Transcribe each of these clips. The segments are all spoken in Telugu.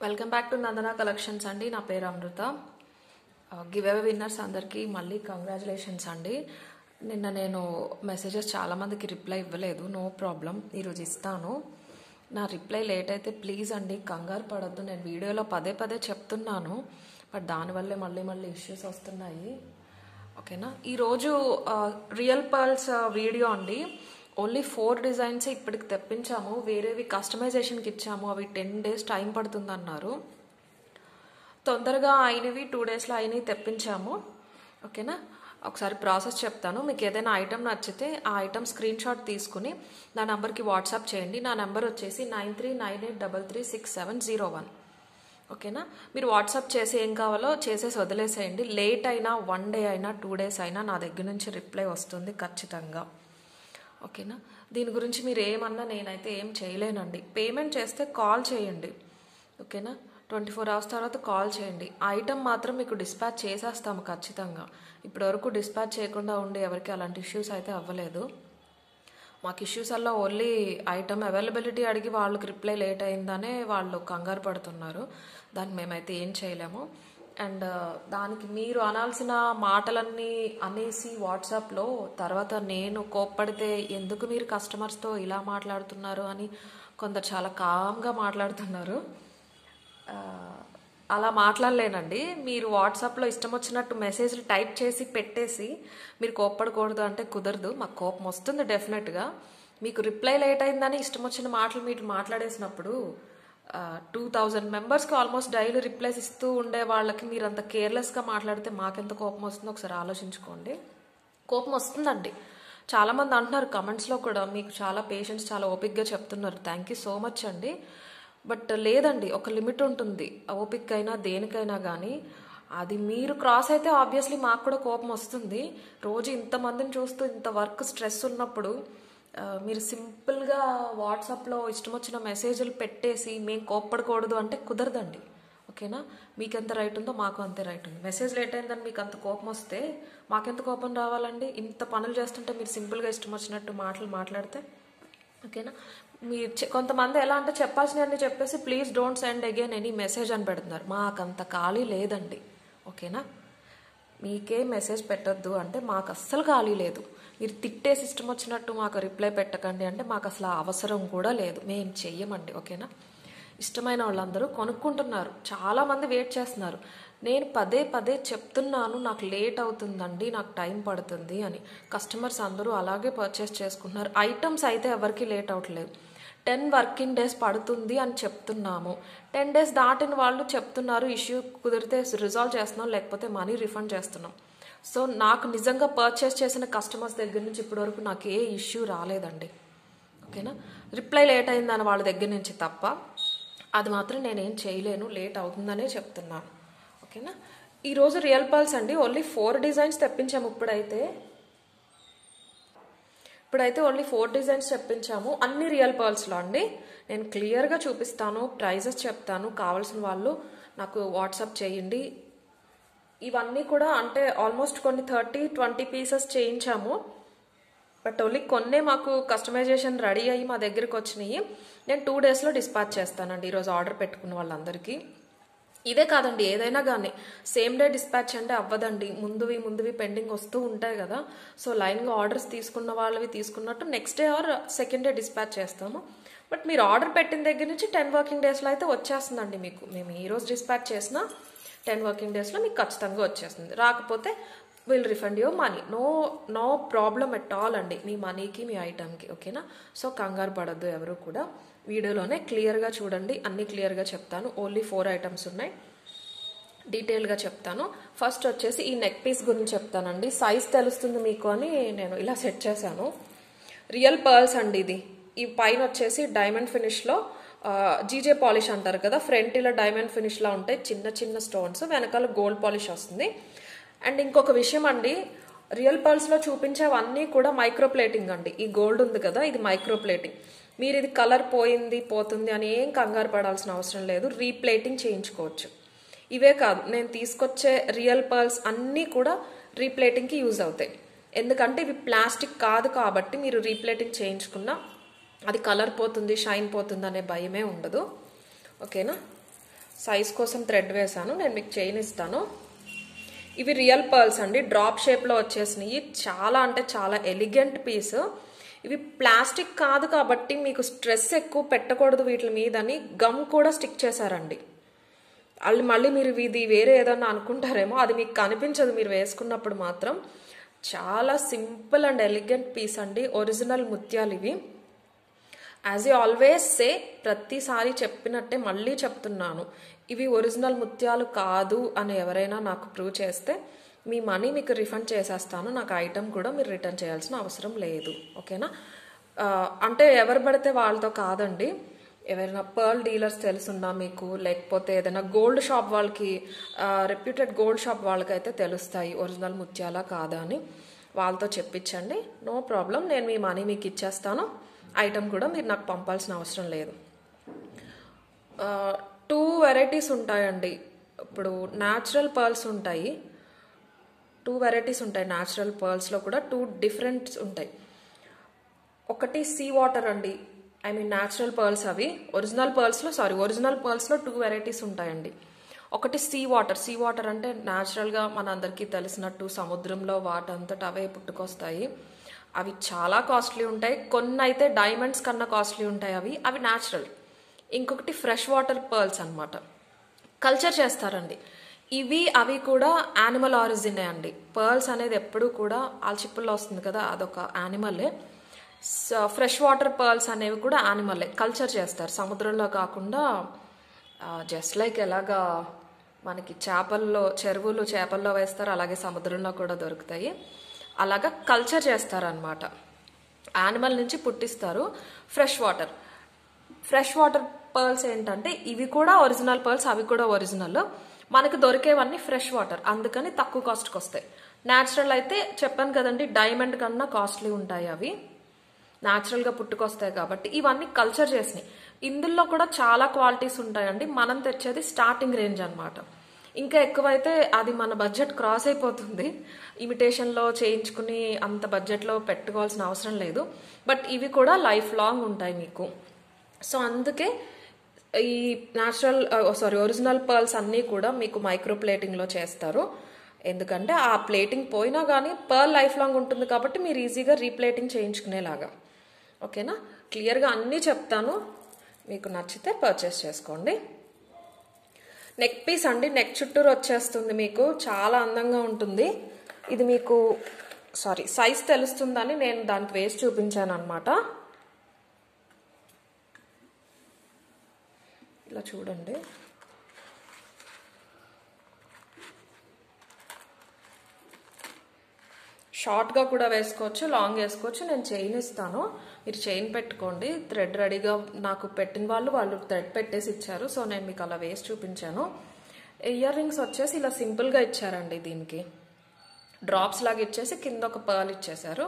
Welcome back to Nandana collections అండి. నా పేరు అమృత. గివ్ అవే విన్నర్స్ అందరికీ మళ్ళీ కంగ్రాచులేషన్స్ అండి. నిన్న నేను మెసేజెస్ చాలామందికి రిప్లై ఇవ్వలేదు. నో ప్రాబ్లం, ఈరోజు ఇస్తాను. నా రిప్లై లేట్ అయితే ప్లీజ్ అండి కంగారు పడొద్దు. నేను వీడియోలో పదే పదే చెప్తున్నాను, బట్ దానివల్లే మళ్ళీ ఇష్యూస్ వస్తున్నాయి. ఓకేనా. ఈరోజు రియల్ పర్ల్స్ వీడియో అండి. ఓన్లీ 4 డిజైన్స్ ఇప్పటికి తెప్పించాము. వేరేవి కస్టమైజేషన్కి ఇచ్చాము. అవి 10 days టైం పడుతుంది అన్నారు. తొందరగా అయినవి 2 daysలో అయినవి తెప్పించాము. ఓకేనా. ఒకసారి ప్రాసెస్ చెప్తాను. మీకు ఏదైనా ఐటమ్ నచ్చితే ఆ ఐటమ్ స్క్రీన్ షాట్ తీసుకుని నా నెంబర్కి వాట్సాప్ చేయండి. నా నెంబర్ వచ్చేసి 9398336701. ఓకేనా. మీరు వాట్సాప్ చేసి ఏం కావాలో చేసేసి వదిలేసేయండి. లేట్ అయినా 1 day అయినా 2 days అయినా నా దగ్గర నుంచి రిప్లై వస్తుంది ఖచ్చితంగా. ఓకేనా. దీని గురించి మీరు ఏమన్నా నేనైతే ఏం చేయలేనండి. పేమెంట్ చేస్తే కాల్ చేయండి. ఓకేనా. 24 hours తర్వాత కాల్ చేయండి. ఐటమ్ మాత్రం మీకు డిస్పాచ్ చేసేస్తాము ఖచ్చితంగా. ఇప్పటివరకు డిస్పాచ్ చేయకుండా ఉండి ఎవరికి అలాంటి ఇష్యూస్ అయితే అవ్వలేదు. మాకు ఇష్యూస్ అలా ఓన్లీ ఐటమ్ అవైలబిలిటీ అడిగి వాళ్ళకి రిప్లై లేట్ అయిందనే వాళ్ళు కంగారు పడుతున్నారు. దాన్ని మేమైతే ఏం చేయలేము. అండ్ దానికి మీరు అనాల్సిన మాటలన్నీ అనేసి వాట్సాప్లో తర్వాత నేను కోప్పడితే ఎందుకు మీరు కస్టమర్స్తో ఇలా మాట్లాడుతున్నారు అని కొందరు చాలా కామ్గా మాట్లాడుతున్నారు. అలా మాట్లాడలేనండి. మీరు వాట్సాప్లో ఇష్టం వచ్చినట్టు మెసేజ్లు టైప్ చేసి పెట్టేసి మీరు కోప్పడకూడదు అంటే కుదరదు. మాకు కోపం వస్తుంది డెఫినెట్గా. మీకు రిప్లై లేట్ అయిందని ఇష్టం వచ్చిన మాటలు మీరు మాట్లాడేసినప్పుడు 2000 మెంబర్స్కి ఆల్మోస్ట్ డైలీ రిప్లైస్ ఇస్తూ ఉండే వాళ్ళకి మీరు అంత కేర్లెస్గా మాట్లాడితే మాకెంత కోపం వస్తుందో ఒకసారి ఆలోచించుకోండి. కోపం వస్తుందండి. చాలామంది అంటున్నారు కమెంట్స్లో కూడా, మీకు చాలా పేషెన్స్, చాలా ఓపిక్గా చెప్తున్నారు. థ్యాంక్ యూ సో మచ్ అండి. బట్ లేదండి, ఒక లిమిట్ ఉంటుంది. ఓపిక్ అయినా దేనికైనా కానీ అది మీరు క్రాస్ అయితే ఆబ్వియస్లీ మాకు కూడా కోపం వస్తుంది. రోజు ఇంతమందిని చూస్తూ ఇంత వర్క్ స్ట్రెస్ ఉన్నప్పుడు మీరు సింపుల్గా వాట్సాప్లో ఇష్టం వచ్చిన మెసేజ్లు పెట్టేసి మేము కోప్పడకూడదు అంటే కుదరదండి. ఓకేనా. మీకు ఎంత రైట్ ఉందో మాకు అంతే రైట్ ఉంది. మెసేజ్ లేట్ అయిందని మీకు అంత కోపం వస్తే మాకెంత కోపం రావాలండి? ఇంత పనులు చేస్తుంటే మీరు సింపుల్గా ఇష్టం వచ్చినట్టు మాట్లాడితే. ఓకేనా. మీరు కొంతమంది ఎలా అంటే చెప్పాల్సినవన్నీ చెప్పేసి please don't send again any message అని పెడుతున్నారు. మాకంత ఖాళీ లేదండి. ఓకేనా. మీకే మెసేజ్ పెట్టొద్దు అంటే మాకు అస్సలు ఖాళీ లేదు. మీరు తిట్టేసి ఇష్టం వచ్చినట్టు మాకు రిప్లై పెట్టకండి అంటే మాకు అసలు అవసరం కూడా లేదు. మేము చెయ్యమండి. ఓకేనా. ఇష్టమైన వాళ్ళందరూ కొనుక్కుంటున్నారు. చాలామంది వెయిట్ చేస్తున్నారు. నేను పదే పదే చెప్తున్నాను నాకు లేట్ అవుతుందండి, నాకు టైం పడుతుంది అని. కస్టమర్స్ అందరూ అలాగే పర్చేస్ చేసుకుంటున్నారు. ఐటమ్స్ అయితే ఎవరికి లేట్ అవ్వట్లేదు. 10 working days పడుతుంది అని చెప్తున్నాము. 10 days దాటిన వాళ్ళు చెప్తున్నారు ఇష్యూ కుదిరితే రిజాల్వ్ చేస్తున్నాం, లేకపోతే మనీ రిఫండ్ చేస్తున్నాం. సో నాకు నిజంగా పర్చేస్ చేసిన కస్టమర్స్ దగ్గర నుంచి ఇప్పటివరకు నాకు ఏ ఇష్యూ రాలేదండి. ఓకేనా. రిప్లై లేట్ అయిందని వాళ్ళ దగ్గర నుంచి తప్ప అది మాత్రం నేనేం చేయలేను, లేట్ అవుతుందనే చెప్తున్నాను. ఓకేనా. ఈరోజు రియల్ పర్ల్స్ అండి. ఓన్లీ 4 డిజైన్స్ తెప్పించాము. ఇప్పుడైతే ఓన్లీ 4 డిజైన్స్ తెప్పించాము. అన్ని రియల్ పర్ల్స్లో అండి. నేను క్లియర్గా చూపిస్తాను, ప్రైజెస్ చెప్తాను. కావాల్సిన వాళ్ళు నాకు వాట్సాప్ చేయండి. ఇవన్నీ కూడా అంటే ఆల్మోస్ట్ కొన్ని 30-20 పీసెస్ చేయించాము. బట్ ఓన్లీ కొన్నే మాకు కస్టమైజేషన్ రెడీ అయ్యి మా దగ్గరికి వచ్చినాయి. నేను 2 daysలో డిస్పాచ్ చేస్తానండి ఈరోజు ఆర్డర్ పెట్టుకున్న వాళ్ళందరికీ. ఇదే కాదండి, ఏదైనా కానీ సేమ్ డే డిస్పాచ్ అంటే అవ్వదండి. ముందువి పెండింగ్ వస్తూ ఉంటాయి కదా. సో లైన్గా ఆర్డర్స్ తీసుకున్న వాళ్ళవి తీసుకున్నట్టు next day or second day dispatch చేస్తాము. బట్ మీరు ఆర్డర్ పెట్టిన దగ్గర నుంచి 10 working daysలో అయితే వచ్చేస్తుందండి మీకు. మేము ఈరోజు డిస్పాచ్ చేసిన 10 working daysలో మీకు ఖచ్చితంగా వచ్చేస్తుంది. రాకపోతే will refund your money. No problem at all అండి, మీ మనీకి మీ ఐటమ్కి. ఓకేనా. సో కంగారు పడద్దు ఎవరు కూడా. వీడియోలోనే క్లియర్గా చూడండి, అన్నీ క్లియర్గా చెప్తాను. ఓన్లీ 4 items ఉన్నాయి, డీటెయిల్గా చెప్తాను. ఫస్ట్ వచ్చేసి ఈ నెక్ పీస్ గురించి చెప్తానండి. సైజ్ తెలుస్తుంది మీకు అని నేను ఇలా సెట్ చేశాను. రియల్ పర్ల్స్ అండి ఇది. ఈ పైన వచ్చేసి డైమండ్ ఫినిష్లో జీజే పాలిష్ అంటారు కదా. ఫ్రంట్ ఇలా డైమండ్ ఫినిష్లా ఉంటాయి చిన్న చిన్న స్టోన్స్, వెనకాల గోల్డ్ పాలిష్ వస్తుంది. అండ్ ఇంకొక విషయం అండి, రియల్ పర్ల్స్లో చూపించేవన్నీ కూడా మైక్రో ప్లేటింగ్ అండి. ఈ గోల్డ్ ఉంది కదా, ఇది మైక్రో ప్లేటింగ్. మీరు ఇది కలర్ పోతుంది అని ఏం కంగారు పడాల్సిన అవసరం లేదు. రీప్లేటింగ్ చేయించుకోవచ్చు. ఇవే కాదు, నేను తీసుకొచ్చే రియల్ పర్ల్స్ అన్నీ కూడా రీప్లేటింగ్కి యూజ్ అవుతాయి. ఎందుకంటే ఇవి ప్లాస్టిక్ కాదు కాబట్టి మీరు రీప్లేటింగ్ చేయించుకున్నా అది కలర్ పోతుంది, షైన్ పోతుంది అనే భయమే ఉండదు. ఓకేనా. సైజ్ కోసం థ్రెడ్ వేసాను. నేను మీకు చైన్ ఇస్తాను. ఇవి రియల్ పర్ల్స్ అండి, డ్రాప్ షేప్లో వచ్చేసినాయి. చాలా అంటే చాలా ఎలిగెంట్ పీస్. ఇవి ప్లాస్టిక్ కాదు కాబట్టి మీకు స్ట్రెస్ ఎక్కువ పెట్టకూడదు వీటి మీదని గమ్ కూడా స్టిక్ చేశారండి. వాళ్ళు మళ్ళీ మీరు ఇది వేరే ఏదన్నా అనుకుంటారేమో, అది మీకు కనిపించదు మీరు వేసుకున్నప్పుడు మాత్రం. చాలా సింపుల్ అండ్ ఎలిగెంట్ పీస్ అండి, ఒరిజినల్ ముత్యాలు ఇవి. యాజ్ యూ ఆల్వేస్ సే, ప్రతిసారి చెప్పినట్టే మళ్ళీ చెప్తున్నాను, ఇవి ఒరిజినల్ ముత్యాలు కాదు అని ఎవరైనా నాకు ప్రూవ్ చేస్తే మీ మనీ మీకు రిఫండ్ చేసేస్తాను. నాకు ఐటమ్ కూడా మీరు రిటర్న్ చేయాల్సిన అవసరం లేదు, ఓకేనా? అంటే ఎవరు పడితే వాళ్ళతో కాదండి. ఎవరైనా పర్ల్ డీలర్స్ తెలుసున్నా మీకు, లేకపోతే ఏదైనా గోల్డ్ షాప్ వాళ్ళకి, రెప్యూటెడ్ గోల్డ్ షాప్ వాళ్ళకైతే తెలుస్తాయి ఒరిజినల్ ముత్యాలా కాదా అని. వాళ్ళతో చెప్పించండి, నో ప్రాబ్లం. నేను మీ మనీ మీకు ఇచ్చేస్తాను. ఐటమ్ కూడా మీరు నాకు పంపాల్సిన అవసరం లేదు. 2 వెరైటీస్ ఉంటాయండి. ఇప్పుడు న్యాచురల్ పర్ల్స్ ఉంటాయి, 2 వెరైటీస్ ఉంటాయి. న్యాచురల్ పర్ల్స్లో కూడా 2 డిఫరెంట్స్ ఉంటాయి. ఒకటి సీ వాటర్ అండి, ఐ మీన్ న్యాచురల్ పర్ల్స్ అవి. ఒరిజినల్ పర్ల్స్లో 2 వెరైటీస్ ఉంటాయండి. ఒకటి సీ వాటర్ అంటే న్యాచురల్గా మన అందరికీ తెలిసినట్టు సముద్రంలో వాటంతట అవే పుట్టుకొస్తాయి. అవి చాలా కాస్ట్లీ ఉంటాయి. కొన్ని అయితే డైమండ్స్ కన్నా కాస్ట్లీ ఉంటాయి అవి న్యాచురల్. ఇంకొకటి ఫ్రెష్ వాటర్ పర్ల్స్ అనమాట, కల్చర్ చేస్తారండి. అవి కూడా యానిమల్ ఆరిజినే అండి. పర్ల్స్ అనేది ఎప్పుడు కూడా ఆల్చిప్పుల్లో వస్తుంది కదా, అదొక యానిమలే. ఫ్రెష్ వాటర్ పర్ల్స్ అనేవి కూడా యానిమలే, కల్చర్ చేస్తారు సముద్రంలో కాకుండా. జస్ట్ లైక్ ఎలాగా మనకి చెరువులు చేపల్లో వేస్తారు, అలాగే సముద్రంలో కూడా దొరుకుతాయి. అలాగా కల్చర్ చేస్తారనమాట, యానిమల్ నుంచి పుట్టిస్తారు. ఫ్రెష్ వాటర్ పర్ల్స్ ఏంటంటే ఇవి కూడా ఒరిజినల్ పర్ల్స్, అవి కూడా ఒరిజినల్. మనకు దొరికేవన్నీ ఫ్రెష్ వాటర్, అందుకని తక్కువ కాస్ట్కి వస్తాయి. న్యాచురల్ అయితే చెప్పాను కదండి, డైమండ్ కన్నా కాస్ట్లీ ఉంటాయి. అవి న్యాచురల్గా పుట్టుకొస్తాయి కాబట్టి. ఇవన్నీ కల్చర్ చేసినాయి. ఇందులో కూడా చాలా క్వాలిటీస్ ఉంటాయండి. మనం తెచ్చేది స్టార్టింగ్ రేంజ్ అనమాట. ఇంకా ఎక్కువైతే అది మన బడ్జెట్ క్రాస్ అయిపోతుంది. ఇమిటేషన్లో చేయించుకుని అంత బడ్జెట్లో పెట్టుకోవాల్సిన అవసరం లేదు. బట్ ఇవి కూడా లైఫ్ లాంగ్ ఉంటాయి మీకు. సో అందుకే ఈ ఒరిజినల్ పర్ల్స్ అన్నీ కూడా మీకు మైక్రో ప్లేటింగ్లో చేస్తారు. ఎందుకంటే ఆ ప్లేటింగ్ పోయినా కానీ పర్ల్ లైఫ్ లాంగ్ ఉంటుంది కాబట్టి మీరు ఈజీగా రీప్లేటింగ్ చేయించుకునేలాగా, ఓకేనా? క్లియర్గా అన్నీ చెప్తాను, మీకు నచ్చితే పర్చేస్ చేసుకోండి. నెక్ పీస్ అండి, నెక్ చుట్టూరు వచ్చేస్తుంది మీకు, చాలా అందంగా ఉంటుంది. ఇది మీకు సైజ్ తెలుస్తుందని నేను దానికి వేసి చూపించాను అనమాట. ఇలా చూడండి, షార్ట్గా కూడా వేసుకోవచ్చు, లాంగ్ వేసుకోవచ్చు. నేను చైన్ ఇస్తాను, మీరు చైన్ పెట్టుకోండి. థ్రెడ్ రెడీగా నాకు పెట్టిన వాళ్ళు థ్రెడ్ పెట్టేసి ఇచ్చారు. సో నేను మీకు అలా వేసి చూపించాను. ఇయర్ రింగ్స్ వచ్చేసి ఇలా సింపుల్గా ఇచ్చారండి. దీనికి డ్రాప్స్ లాగా ఇచ్చేసి కింద ఒక పర్ల్ ఇచ్చేసారు,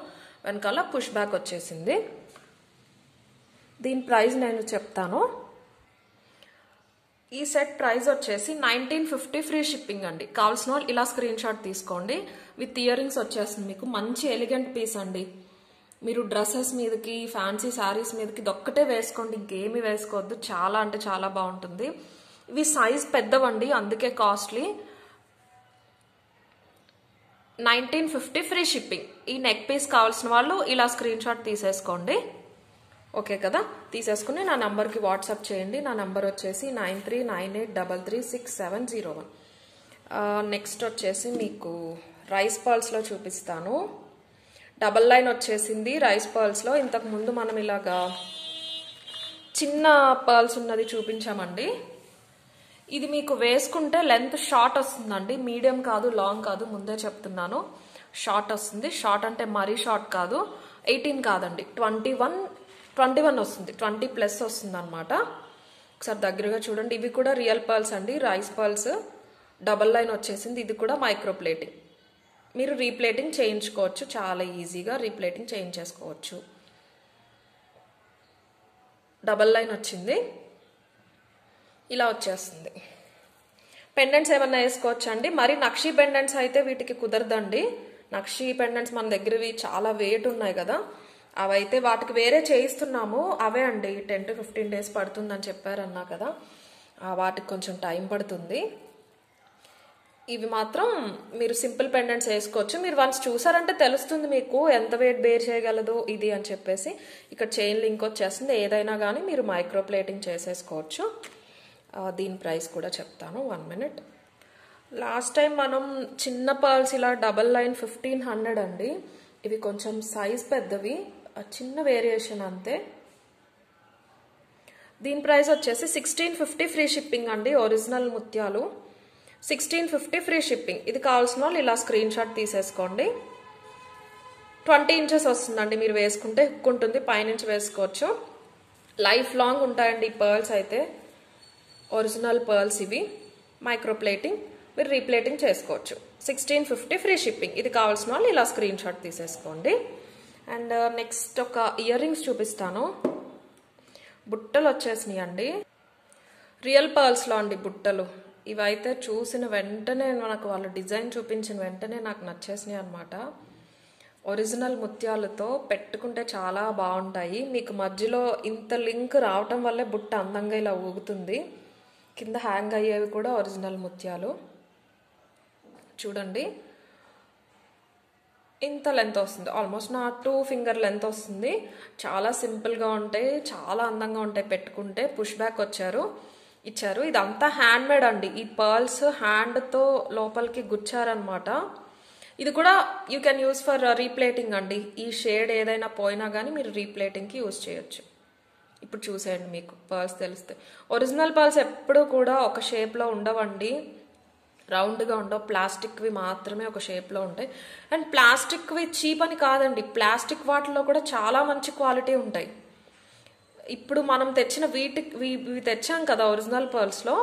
వెనకాల పుష్ బ్యాక్ వచ్చేసింది. దీని ప్రైస్ నేను చెప్తాను. ఈ సెట్ ప్రైస్ వచ్చేసి 1950 ఫ్రీ షిప్పింగ్ అండి. కావాల్సిన వాళ్ళు ఇలా స్క్రీన్ షాట్ తీసుకోండి. విత్ ఇయర్ రింగ్స్ వచ్చేస్తుంది మీకు. మంచి ఎలిగెంట్ పీస్ అండి. మీరు డ్రెస్సెస్ మీదకి, ఫ్యాన్సీ శారీస్ మీదకి దొక్కటే వేసుకోండి, ఇంకేమీ వేసుకోవద్దు. చాలా అంటే చాలా బాగుంటుంది. ఇవి సైజ్ పెద్దవండి, అందుకే కాస్ట్లీ. 1950 free shipping. ఈ నెక్ పీస్ కావాల్సిన వాళ్ళు ఇలా స్క్రీన్ షాట్ తీసేసుకోండి, ఓకే కదా? తీసేసుకుని నా నంబర్కి వాట్సాప్ చేయండి. నా నంబర్ వచ్చేసి 9398336701. నెక్స్ట్ వచ్చేసి మీకు రైస్ పర్ల్స్లో చూపిస్తాను. డబల్ లైన్ వచ్చేసింది రైస్ పర్ల్స్లో. ఇంతకుముందు మనం ఇలాగా చిన్న పర్ల్స్ ఉన్నది చూపించామండి. ఇది మీకు వేసుకుంటే లెంత్ షార్ట్ వస్తుందండి, మీడియం కాదు, లాంగ్ కాదు, ముందే చెప్తున్నాను. షార్ట్ వస్తుంది. షార్ట్ అంటే మరీ షార్ట్ కాదు, 18 కాదండి, 21 వస్తుంది, 20+ వస్తుంది అనమాట. ఒకసారి దగ్గరగా చూడండి. ఇవి కూడా రియల్ పర్ల్స్ అండి, రైస్ పర్ల్స్. డబల్ లైన్ వచ్చేసింది. ఇది కూడా మైక్రో ప్లేటింగ్. మీరు రీప్లేటింగ్ చేయించుకోవచ్చు, చాలా ఈజీగా రీప్లేటింగ్ చేయించేసుకోవచ్చు. డబల్ లైన్ వచ్చింది, ఇలా వచ్చేస్తుంది. పెండెంట్స్ ఏమన్నా వేసుకోవచ్చు అండి. మరి నక్షీ పెండెంట్స్ అయితే వీటికి కుదరదండి. నక్షీ పెండెంట్స్ మన దగ్గరవి చాలా వెయిట్ ఉన్నాయి కదా, అవైతే వాటికి వేరే చేయిస్తున్నాము. అవే అండి 10 to 15 days పడుతుందని చెప్పారన్నా కదా, వాటికి కొంచెం టైం పడుతుంది. ఇవి మాత్రం మీరు సింపుల్ పెండెంట్స్ వేసుకోవచ్చు. మీరు వన్స్ చూసారంటే తెలుస్తుంది మీకు ఎంత వెయిట్ బేర్ చేయగలదు ఇది అని చెప్పేసి. ఇక్కడ చైన్ లింక్ వచ్చేస్తుంది. ఏదైనా కానీ మీరు మైక్రో ప్లేటింగ్ చేసేసుకోవచ్చు. దీని ప్రైస్ కూడా చెప్తాను, 1 minute. లాస్ట్ టైం మనం చిన్న పర్ల్స్ ఇలా డబల్ లైన్ 1500 అండి. ఇవి కొంచెం సైజ్ పెద్దవి, చిన్న వేరియేషన్ అంతే. దీని ప్రైస్ వచ్చేసి 1650 ఫ్రీ షిప్పింగ్ అండి. ఒరిజినల్ ముత్యాలు 1650 ఫ్రీ షిప్పింగ్. ఇది కావాల్సిన వాళ్ళు ఇలా స్క్రీన్ షాట్ తీసేసుకోండి. 20 inches వస్తుందండి. మీరు వేసుకుంటే హుక్ ఉంటుంది, పైనుంచి వేసుకోవచ్చు. లైఫ్ లాంగ్ ఉంటాయండి ఈ పర్ల్స్ అయితే. ఒరిజినల్ పర్ల్స్ ఇవి. మైక్రో ప్లేటింగ్, మీరు రీప్లేటింగ్ చేసుకోవచ్చు. 1650 ఫ్రీ షిప్పింగ్. ఇది కావాల్సిన వాళ్ళు ఇలా స్క్రీన్ షాట్ తీసేసుకోండి. అండ్ నెక్స్ట్ ఒక ఇయర్ రింగ్స్ చూపిస్తాను. బుట్టలు వచ్చేసినాయి అండి. రియల్ పర్ల్స్లో అండి బుట్టలు. ఇవైతే చూసిన వెంటనే మనకు వాళ్ళు డిజైన్ చూపించిన వెంటనే నాకు నచ్చేసినాయి అనమాట. ఒరిజినల్ ముత్యాలతో పెట్టుకుంటే చాలా బాగుంటాయి. మీకు మధ్యలో ఇంత లింక్ రావటం వల్లే బుట్ట అందంగా ఇలా ఊగుతుంది. కింద హ్యాంగ్ అయ్యేవి కూడా ఒరిజినల్ ముత్యాలు. చూడండి ఇంత లెంత్ వస్తుంది, ఆల్మోస్ట్ నా 2 finger లెంత్ వస్తుంది. చాలా సింపుల్గా ఉంటాయి, చాలా అందంగా ఉంటాయి పెట్టుకుంటే. పుష్ బ్యాక్ ఇచ్చారు. ఇదంతా హ్యాండ్ మేడ్ అండి. ఈ పర్ల్స్ హ్యాండ్తో లోపలికి గుచ్చారనమాట. ఇది కూడా యూ కెన్ యూస్ ఫర్ రీప్లేటింగ్ అండి. ఈ షేడ్ ఏదైనా పోయినా కానీ మీరు రీప్లేటింగ్కి యూజ్ చేయొచ్చు. ఇప్పుడు చూసేయండి, మీకు పర్ల్స్ తెలుస్తాయి. ఒరిజినల్ పర్ల్స్ ఎప్పుడూ కూడా ఒక షేప్లో ఉండవండి, రౌండ్గా ఉండవు. ప్లాస్టిక్వి మాత్రమే ఒక షేప్లో ఉంటాయి. అండ్ ప్లాస్టిక్వి చీప్ అని కాదండి, ప్లాస్టిక్ వాటిలో కూడా చాలా మంచి క్వాలిటీ ఉంటాయి. ఇప్పుడు మనం తెచ్చిన ఇవి తెచ్చాం కదా ఒరిజినల్ పర్ల్స్లో,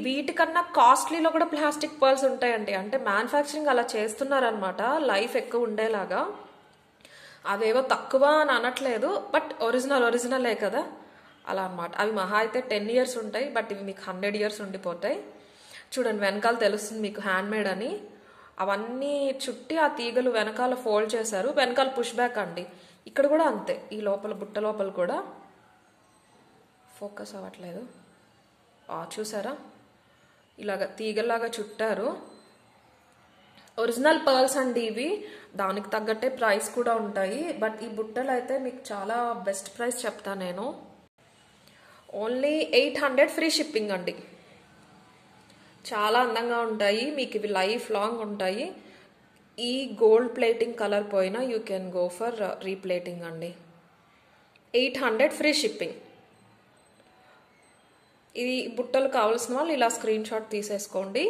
వీటికన్నా కాస్ట్లీలో కూడా ప్లాస్టిక్ పర్ల్స్ ఉంటాయండి. అంటే మ్యానుఫ్యాక్చరింగ్ అలా చేస్తున్నారనమాట, లైఫ్ ఎక్కువ ఉండేలాగా. అవేవో తక్కువ అని అనట్లేదు, బట్ ఒరిజినలే కదా అలా అనమాట. అవి మహా అయితే 10 years ఉంటాయి, బట్ ఇవి మీకు 100 years ఉండిపోతాయి. చూడండి వెనకాల తెలుస్తుంది మీకు హ్యాండ్ మేడ్ అని. అవన్నీ చుట్టి ఆ తీగలు వెనకాల ఫోల్డ్ చేశారు. వెనకాల పుష్ బ్యాక్ అండి. ఇక్కడ కూడా అంతే. ఈ లోపల బుట్ట లోపల కూడా ఫోకస్ అవ్వట్లేదు, చూసారా ఇలాగా తీగలాగా చుట్టారు. ఒరిజినల్ పర్ల్స్ అండి ఇవి. దానికి తగ్గట్టే ప్రైస్ కూడా ఉంటాయి. బట్ ఈ బుట్టలు అయితే మీకు చాలా బెస్ట్ ప్రైస్ చెప్తా నేను. ఓన్లీ 800 ఫ్రీ షిప్పింగ్ అండి. చాలా అందంగా ఉంటాయి మీకు. ఇవి లైఫ్ లాంగ్ ఉంటాయి. ఈ గోల్డ్ ప్లేటింగ్ కలర్ పోయినా యూ కెన్ గో ఫర్ రీప్లేటింగ్ అండి. 800 ఫ్రీ షిప్పింగ్. ఇది బుట్టలు కావాల్సిన వాళ్ళు ఇలా స్క్రీన్ షాట్ తీసేసుకోండి.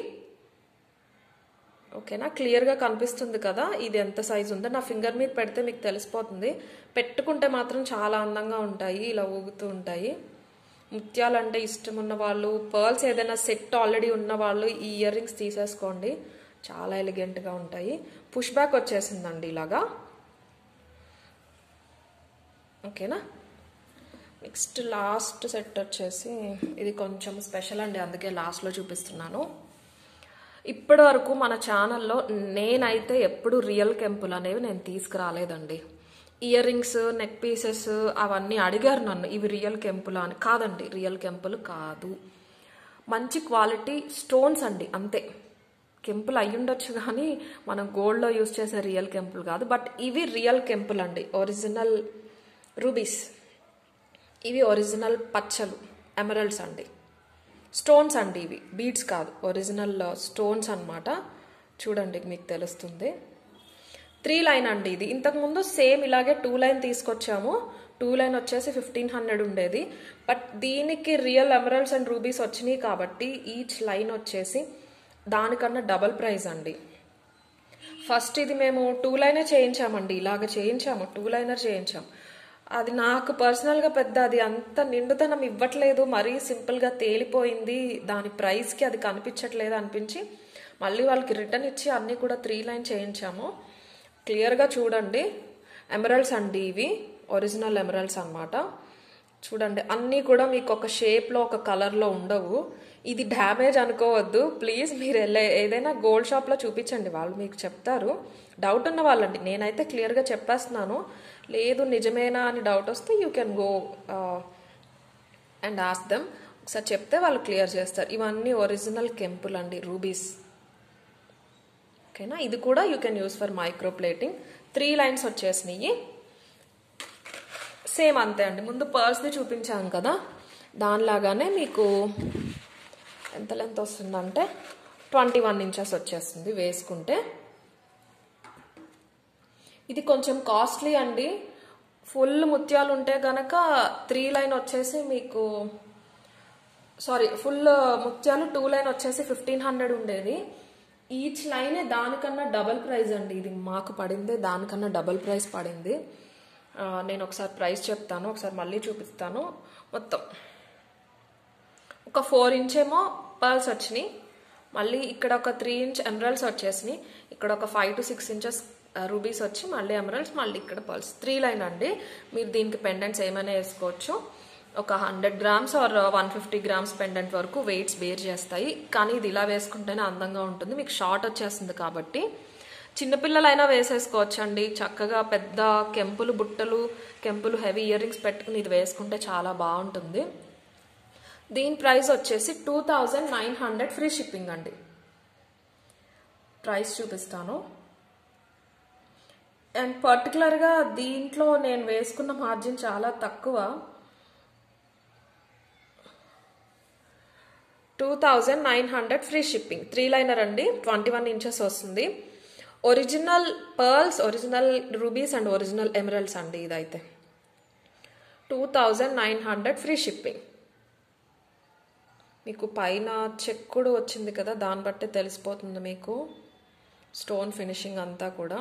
ఓకేనా, క్లియర్గా కనిపిస్తుంది కదా ఇది ఎంత సైజు ఉందో. నా ఫింగర్ మీద పెడితే మీకు తెలిసిపోతుంది. పెట్టుకుంటే మాత్రం చాలా అందంగా ఉంటాయి, ఇలా ఊగుతూ ఉంటాయి. ముత్యాలు అంటే ఇష్టం ఉన్న వాళ్ళు, పర్ల్స్ ఏదైనా సెట్ ఆల్రెడీ ఉన్న వాళ్ళు ఈ ఇయర్ రింగ్స్ తీసేసుకోండి, చాలా ఎలిగెంట్గా ఉంటాయి. పుష్ బ్యాక్ వచ్చేసిందండి ఇలాగా. ఓకేనా, నెక్స్ట్ లాస్ట్ సెట్ వచ్చేసి ఇది కొంచెం స్పెషల్ అండి, అందుకే లాస్ట్లో చూపిస్తున్నాను. ఇప్పటి వరకు మన ఛానల్లో నేనైతే ఎప్పుడు రియల్ కెంపులు అనేవి నేను తీసుకురాలేదండి. ఇయర్ రింగ్స్, నెక్ పీసెస్ అవన్నీ అడిగారు నన్ను, ఇవి రియల్ కెంపులా అని. కాదండి, రియల్ కెంపులు కాదు. మంచి క్వాలిటీ స్టోన్స్ అండి, అంతే. కెంపులు అయ్యుండొచ్చు కానీ మనం గోల్డ్లో యూజ్ చేసే రియల్ కెంపులు కాదు. బట్ ఇవి రియల్ కెంపులు అండి, ఒరిజినల్ రూబీస్. ఇవి ఒరిజినల్ పచ్చలు, ఎమరల్డ్స్ అండి. స్టోన్స్ అండి ఇవి, బీడ్స్ కాదు, ఒరిజినల్ స్టోన్స్ అనమాట. చూడండి మీకు తెలుస్తుంది. 3 లైన్ అండి ఇది. ఇంతకుముందు సేమ్ ఇలాగే 2 లైన్ తీసుకొచ్చాము. 2 లైన్ వచ్చేసి 1500 ఉండేది. బట్ దీనికి రియల్ ఎమరల్డ్స్ అండ్ రూబీస్ వచ్చినాయి కాబట్టి ఈచ్ లైన్ వచ్చేసి దానికన్నా డబల్ ప్రైస్ అండి. ఫస్ట్ ఇది మేము 2 లైనే చేయించామండి, ఇలాగ చేయించాము, 2 లైనర్ చేయించాము. అది నాకు పర్సనల్గా పెద్ద అది అంత నిండుదనం ఇవ్వట్లేదు, మరీ సింపుల్గా తేలిపోయింది, దాని ప్రైస్కి అది కనిపించట్లేదు అనిపించి మళ్ళీ వాళ్ళకి రిటర్న్ ఇచ్చి అన్నీ కూడా 3 లైన్ చేయించాము. క్లియర్గా చూడండి, ఎమరల్డ్స్ అండి ఇవి, ఒరిజినల్ ఎమరల్డ్స్ అనమాట. చూడండి అన్నీ కూడా మీకు ఒక షేప్లో ఒక కలర్లో ఉండవు. ఇది డ్యామేజ్ అనుకోవద్దు ప్లీజ్. మీరు ఏదైనా గోల్డ్ షాప్లో చూపించండి, వాళ్ళు మీకు చెప్తారు. డౌట్ ఉన్న వాళ్ళండి, నేనైతే క్లియర్గా చెప్పేస్తున్నాను. లేదు నిజమేనా అని డౌట్ వస్తే you can go and ask them. ఒకసారి చెప్తే వాళ్ళు క్లియర్ చేస్తారు. ఇవన్నీ ఒరిజినల్ కెంపుల్ అండి, రూబీస్. ఓకేనా, ఇది కూడా you can use for micro plating. 3 lines వచ్చేసినాయి. సేమ్ అంతే అండి, ముందు పర్స్ది చూపించాను కదా, దానిలాగానే మీకు ఎంత లెంత్ వస్తుందంటే 21 ఇంచెస్ వచ్చేస్తుంది వేసుకుంటే. ఇది కొంచెం కాస్ట్లీ అండి. ఫుల్ ముత్యాలు ఉంటే గనక 3 లైన్ వచ్చేసి మీకు ఫుల్ ముత్యాలు 2 లైన్ వచ్చేసి 1500 ఉండేది. ఈచ్ లైనే దానికన్నా డబల్ ప్రైస్ అండి. ఇది మాకు పడింది దానికన్నా డబల్ ప్రైస్ పడింది. నేను ఒకసారి ప్రైస్ చెప్తాను, ఒకసారి మళ్ళీ చూపిస్తాను. మొత్తం ఒక 4 ఇంచ్ ఏమో పర్ల్స్ వచ్చినాయి, మళ్ళీ ఇక్కడ ఒక 3 ఇంచ్ ఎమరల్డ్స్ వచ్చేసినాయి, ఇక్కడ ఒక 5 to 6 ఇంచెస్ రూబీస్ వచ్చి మళ్ళీ ఎమరల్డ్స్, మళ్ళీ ఇక్కడ పర్ల్స్. 3 లైన్ అండి. మీరు దీనికి పెండెంట్స్ ఏమైనా వేసుకోవచ్చు. ఒక 100 grams ఆర్ 150 grams పెండెంట్ వరకు వెయిట్స్ బేర్ చేస్తాయి. కానీ ఇది ఇలా వేసుకుంటేనే అందంగా ఉంటుంది. మీకు షార్ట్ వచ్చేస్తుంది కాబట్టి చిన్నపిల్లలైనా వేసేసుకోవచ్చు అండి చక్కగా. పెద్ద కెంపులు బుట్టలు, కెంపులు హెవీ ఇయర్ రింగ్స్ పెట్టుకుని ఇది వేసుకుంటే చాలా బాగుంటుంది. దీని ప్రైస్ వచ్చేసి 2900 ఫ్రీ షిప్పింగ్ అండి. ప్రైస్ చూపిస్తాను. అండ్ పర్టికులర్గా దీంట్లో నేను వేసుకున్న మార్జిన్ చాలా తక్కువ, 2900 ఫ్రీ షిప్పింగ్. 3 లైనర్ అండి, 21 ఇంచెస్ వస్తుంది. Original pearls, original rubies and original emeralds అండి. ఇదైతే 2900 ఫ్రీ షిప్పింగ్. మీకు పైన చెక్కుడు వచ్చింది కదా, దాన్ని బట్టి తెలిసిపోతుంది మీకు స్టోన్ ఫినిషింగ్ అంతా కూడా.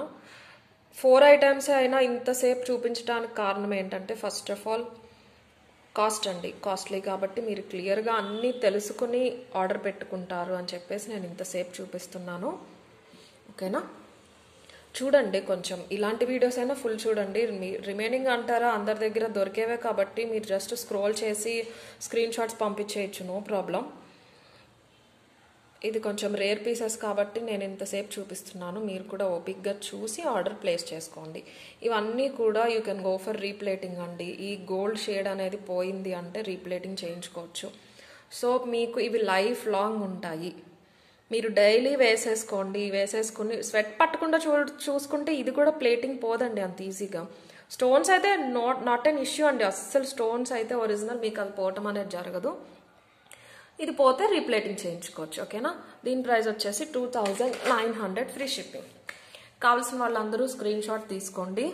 4 ఐటమ్స్ అయినా ఇంతసేపు చూపించడానికి కారణం ఏంటంటే ఫస్ట్ ఆఫ్ ఆల్ కాస్ట్ అండి, కాస్ట్లీ కాబట్టి మీరు క్లియర్గా అన్నీ తెలుసుకుని ఆర్డర్ పెట్టుకుంటారు అని చెప్పేసి నేను ఇంతసేపు చూపిస్తున్నాను. ఓకేనా, చూడండి కొంచెం ఇలాంటి వీడియోస్ అయినా ఫుల్ చూడండి. రిమైనింగ్ అంటారా, అందరి దగ్గర దొరికేవే కాబట్టి మీరు జస్ట్ స్క్రోల్ చేసి స్క్రీన్ షాట్స్ పంపించేయచ్చు, నో ప్రాబ్లం. ఇది కొంచెం రేర్ పీసెస్ కాబట్టి నేను ఇంతసేపు చూపిస్తున్నాను. మీరు కూడా ఓపిక్గా చూసి ఆర్డర్ ప్లేస్ చేసుకోండి. ఇవన్నీ కూడా యూ కెన్ గో ఫర్ రీప్లేటింగ్ అండి. ఈ గోల్డ్ షేడ్ అనేది పోయింది అంటే రీప్లేటింగ్ చేయించుకోవచ్చు. సో మీకు ఇవి లైఫ్ లాంగ్ ఉంటాయి. మీరు డైలీ వేసేసుకోండి. వేసేసుకుని స్వెట్ పట్టకుండా చూసుకుంటే ఇది కూడా ప్లేటింగ్ పోదండి అంత ఈజీగా. స్టోన్స్ అయితే నాట్ ఎన్ ఇష్యూ అండి. అస్సలు స్టోన్స్ అయితే ఒరిజినల్, మీకు అది పోవటం అనేది జరగదు. ఇది పోతే రీప్లేటింగ్ చేయించుకోవచ్చు. ఓకేనా, దీని ప్రైస్ వచ్చేసి 2900 ఫ్రీ షిప్పింగ్. కావాల్సిన వాళ్ళందరూ స్క్రీన్ షాట్ తీసుకోండి.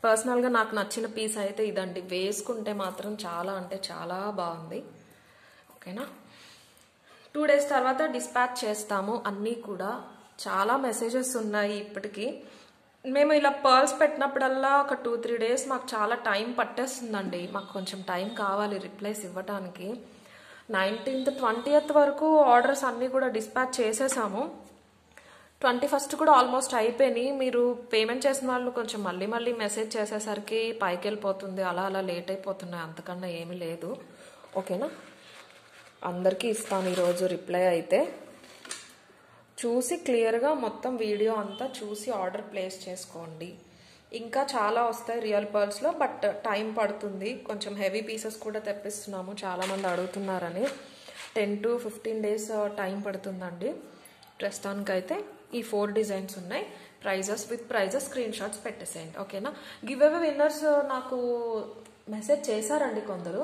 పర్సనల్గా నాకు నచ్చిన పీస్ అయితే ఇదండి. వేసుకుంటే మాత్రం చాలా అంటే చాలా బాగుంది. ఓకేనా, 2 days తర్వాత డిస్పాచ్ చేస్తాము. అన్నీ కూడా చాలా మెసేజెస్ ఉన్నాయి ఇప్పటికీ. మేము ఇలా పర్ల్స్ పెట్టినప్పుడల్లా ఒక 2-3 days మాకు చాలా టైం పట్టేస్తుందండి. మాకు కొంచెం టైం కావాలి రిప్లైస్ ఇవ్వటానికి. 19th 20th వరకు ఆర్డర్స్ అన్నీ కూడా డిస్పాచ్ చేసేసాము. 21st కూడా ఆల్మోస్ట్ అయిపోయినాయి. మీరు పేమెంట్ చేసిన వాళ్ళు కొంచెం మళ్ళీ మెసేజ్ చేసేసరికి పైకి వెళ్ళిపోతుంది, అలా లేట్ అయిపోతున్నాయి. అంతకన్నా ఏమీ లేదు. ఓకేనా, అందరికీ ఇస్తాను ఈరోజు రిప్లై. అయితే చూసి క్లియర్గా మొత్తం వీడియో అంతా చూసి ఆర్డర్ ప్లేస్ చేసుకోండి. ఇంకా చాలా వస్తాయి రియల్ పర్ల్స్లో, బట్ టైం పడుతుంది. కొంచెం హెవీ పీసెస్ కూడా తెప్పిస్తున్నాము, చాలామంది అడుగుతున్నారని. 10 to 15 days టైం పడుతుందండి. ప్రస్తుతానికైతే ఈ 4 డిజైన్స్ ఉన్నాయి. విత్ ప్రైజెస్ స్క్రీన్ షాట్స్ పెట్టేసేయండి. ఓకేనా, గివ్ అవే విన్నర్స్ నాకు మెసేజ్ చేశారండి కొందరు.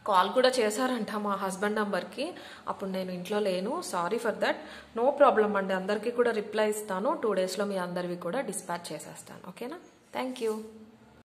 కాల్ కూడా చేశారంట మా హస్బెండ్ నంబర్కి. అప్పుడు నేను ఇంట్లో లేను, sorry for that. No problem అండి, అందరికీ కూడా రిప్లై ఇస్తాను. 2 daysలో మీ అందరివి కూడా డిస్పాచ్ చేసేస్తాను. ఓకేనా, థ్యాంక్ యూ.